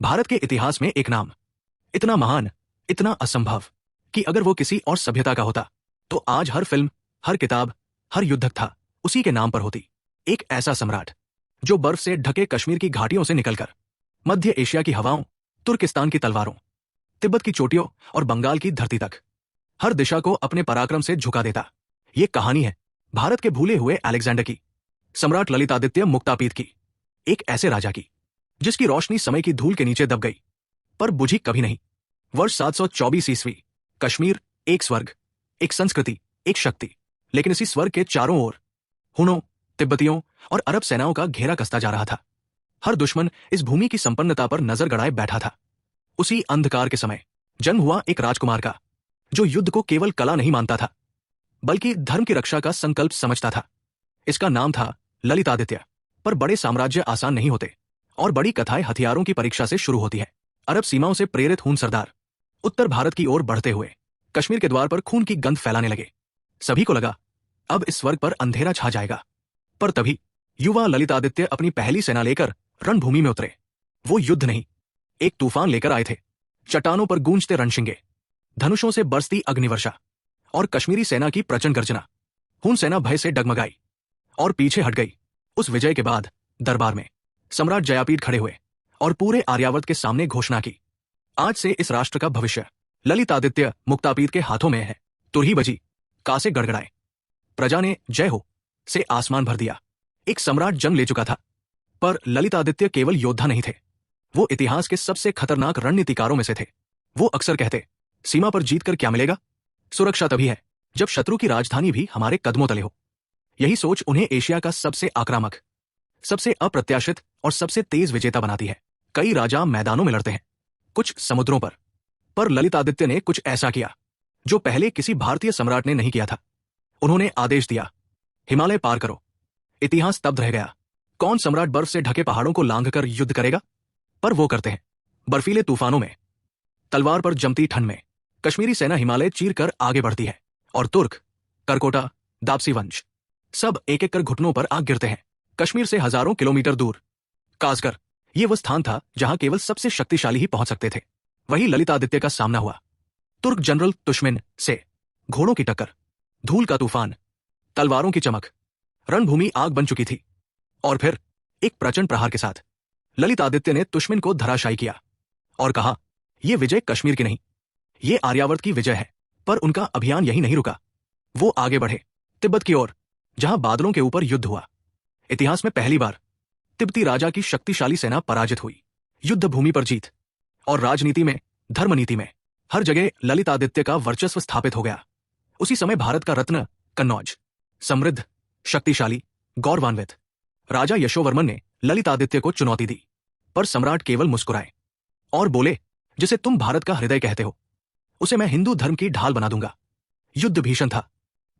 भारत के इतिहास में एक नाम, इतना महान, इतना असंभव कि अगर वो किसी और सभ्यता का होता तो आज हर फिल्म, हर किताब, हर युद्धक था उसी के नाम पर होती। एक ऐसा सम्राट जो बर्फ से ढके कश्मीर की घाटियों से निकलकर मध्य एशिया की हवाओं, तुर्किस्तान की तलवारों, तिब्बत की चोटियों और बंगाल की धरती तक हर दिशा को अपने पराक्रम से झुका देता। ये कहानी है भारत के भूले हुए अलेक्जेंडर की, सम्राट ललितादित्य मुक्तापीड की, एक ऐसे राजा की जिसकी रोशनी समय की धूल के नीचे दब गई पर बुझी कभी नहीं। वर्ष 724 ईस्वी। कश्मीर एक स्वर्ग, एक संस्कृति, एक शक्ति, लेकिन इसी स्वर्ग के चारों ओर हुनों, तिब्बतियों और अरब सेनाओं का घेरा कसता जा रहा था। हर दुश्मन इस भूमि की संपन्नता पर नजर गड़ाए बैठा था। उसी अंधकार के समय जन्म हुआ एक राजकुमार का जो युद्ध को केवल कला नहीं मानता था बल्कि धर्म की रक्षा का संकल्प समझता था। इसका नाम था ललितादित्य। पर बड़े साम्राज्य आसान नहीं होते और बड़ी कथाएं हथियारों की परीक्षा से शुरू होती है। अरब सीमाओं से प्रेरित हुन सरदार उत्तर भारत की ओर बढ़ते हुए कश्मीर के द्वार पर खून की गंध फैलाने लगे। सभी को लगा अब इस स्वर्ग पर अंधेरा छा जाएगा। पर तभी युवा ललितादित्य अपनी पहली सेना लेकर रणभूमि में उतरे। वो युद्ध नहीं, एक तूफान लेकर आए थे। चट्टानों पर गूंजते रणशिंगे, धनुषों से बरसती अग्निवर्षा और कश्मीरी सेना की प्रचंड गर्जना। हुन सेना भय से डगमगाई और पीछे हट गई। उस विजय के बाद दरबार में सम्राट जयापीड खड़े हुए और पूरे आर्यावर्त के सामने घोषणा की, आज से इस राष्ट्र का भविष्य ललितादित्य मुक्तापीड के हाथों में है। तुरही बजी, कासे गड़गड़ाए, प्रजा ने जय हो से आसमान भर दिया। एक सम्राट जंग ले चुका था पर ललितादित्य केवल योद्धा नहीं थे, वो इतिहास के सबसे खतरनाक रणनीतिकारों में से थे। वो अक्सर कहते, सीमा पर जीतकर क्या मिलेगा? सुरक्षा तभी है जब शत्रु की राजधानी भी हमारे कदमों तले हो। यही सोच उन्हें एशिया का सबसे आक्रामक, सबसे अप्रत्याशित और सबसे तेज विजेता बनाती है। कई राजा मैदानों में लड़ते हैं, कुछ समुद्रों पर ललितादित्य ने कुछ ऐसा किया जो पहले किसी भारतीय सम्राट ने नहीं किया था। उन्होंने आदेश दिया, हिमालय पार करो। इतिहास स्तब्ध रह गया। कौन सम्राट बर्फ से ढके पहाड़ों को लांघकर युद्ध करेगा? पर वो करते हैं। बर्फीले तूफानों में, तलवार पर जमती ठंड में कश्मीरी सेना हिमालय चीरकर आगे बढ़ती है और तुर्क, करकोटा, दापसी वंश सब एक एक कर घुटनों पर आग गिरते हैं। कश्मीर से हजारों किलोमीटर दूर कासकर, ये वो स्थान था जहां केवल सबसे शक्तिशाली ही पहुंच सकते थे। वही ललितादित्य का सामना हुआ तुर्क जनरल दुश्मन से। घोड़ों की टक्कर, धूल का तूफान, तलवारों की चमक, रणभूमि आग बन चुकी थी। और फिर एक प्रचंड प्रहार के साथ ललितादित्य ने दुश्मन को धराशायी किया और कहा, यह विजय कश्मीर की नहीं, ये आर्यावर्त की विजय है। पर उनका अभियान यही नहीं रुका। वो आगे बढ़े तिब्बत की ओर, जहां बादलों के ऊपर युद्ध हुआ। इतिहास में पहली बार तिब्बती राजा की शक्तिशाली सेना पराजित हुई। युद्ध भूमि पर जीत और राजनीति में, धर्मनीति में, हर जगह ललितादित्य का वर्चस्व स्थापित हो गया। उसी समय भारत का रत्न कन्नौज, समृद्ध, शक्तिशाली, गौरवान्वित राजा यशोवर्मन ने ललितादित्य को चुनौती दी। पर सम्राट केवल मुस्कुराए और बोले, जिसे तुम भारत का हृदय कहते हो उसे मैं हिंदू धर्म की ढाल बना दूंगा। युद्ध भीषण था।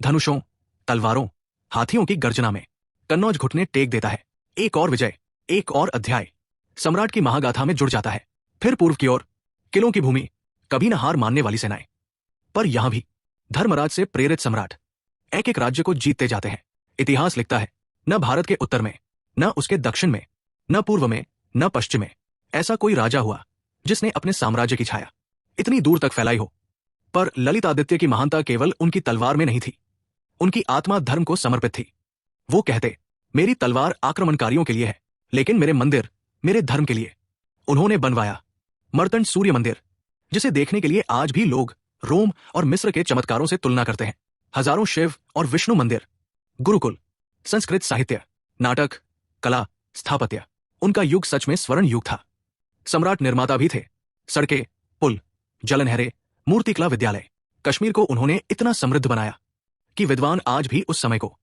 धनुषों, तलवारों, हाथियों की गर्जना में कन्नौज घुटने टेक देता है। एक और विजय, एक और अध्याय सम्राट की महागाथा में जुड़ जाता है। फिर पूर्व की ओर किलों की भूमि, कभी न हार मानने वाली सेनाएं। पर यहां भी धर्मराज से प्रेरित सम्राट एक एक राज्य को जीतते जाते हैं। इतिहास लिखता है, न भारत के उत्तर में, न उसके दक्षिण में, न पूर्व में, न पश्चिम में ऐसा कोई राजा हुआ जिसने अपने साम्राज्य की छाया इतनी दूर तक फैलाई हो। पर ललितादित्य की महानता केवल उनकी तलवार में नहीं थी, उनकी आत्मा धर्म को समर्पित थी। वो कहते, मेरी तलवार आक्रमणकारियों के लिए है, लेकिन मेरे मंदिर मेरे धर्म के लिए। उन्होंने बनवाया मर्तंड सूर्य मंदिर, जिसे देखने के लिए आज भी लोग रोम और मिस्र के चमत्कारों से तुलना करते हैं। हजारों शिव और विष्णु मंदिर, गुरुकुल, संस्कृत साहित्य, नाटक, कला, स्थापत्य। उनका युग सच में स्वर्ण युग था। सम्राट निर्माता भी थे। सड़कें, पुल, जलनहरें, मूर्तिकला विद्यालय। कश्मीर को उन्होंने इतना समृद्ध बनाया कि विद्वान आज भी उस समय को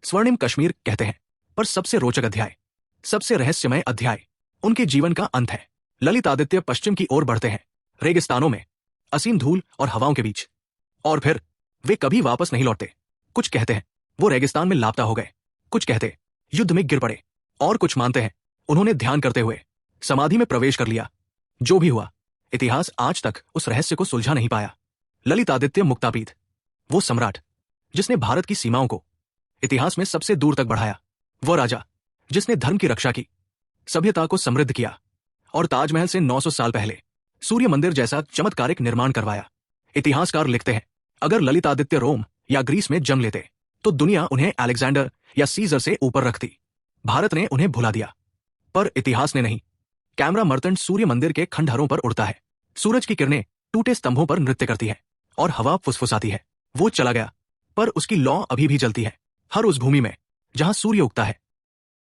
स्वर्णिम कश्मीर कहते हैं। पर सबसे रोचक अध्याय, सबसे रहस्यमय अध्याय उनके जीवन का अंत है। ललितादित्य पश्चिम की ओर बढ़ते हैं, रेगिस्तानों में, असीम धूल और हवाओं के बीच, और फिर वे कभी वापस नहीं लौटते। कुछ कहते हैं वो रेगिस्तान में लापता हो गए, कुछ कहते युद्ध में गिर पड़े, और कुछ मानते हैं उन्होंने ध्यान करते हुए समाधि में प्रवेश कर लिया। जो भी हुआ, इतिहास आज तक उस रहस्य को सुलझा नहीं पाया। ललितादित्य मुक्तापीड, वो सम्राट जिसने भारत की सीमाओं को इतिहास में सबसे दूर तक बढ़ाया। वो राजा जिसने धर्म की रक्षा की, सभ्यता को समृद्ध किया और ताजमहल से 900 साल पहले सूर्य मंदिर जैसा चमत्कारिक निर्माण करवाया। इतिहासकार लिखते हैं, अगर ललितादित्य रोम या ग्रीस में जन्म लेते तो दुनिया उन्हें अलेक्जेंडर या सीजर से ऊपर रखती। भारत ने उन्हें भुला दिया, पर इतिहास ने नहीं। कैमरा मर्तंड सूर्य मंदिर के खंडहरों पर उड़ता है, सूरज की किरणें टूटे स्तंभों पर नृत्य करती है और हवा फुसफुसाती है। वो चला गया, पर उसकी लौ अभी भी जलती है, हर उस भूमि में जहां सूर्य उगता है।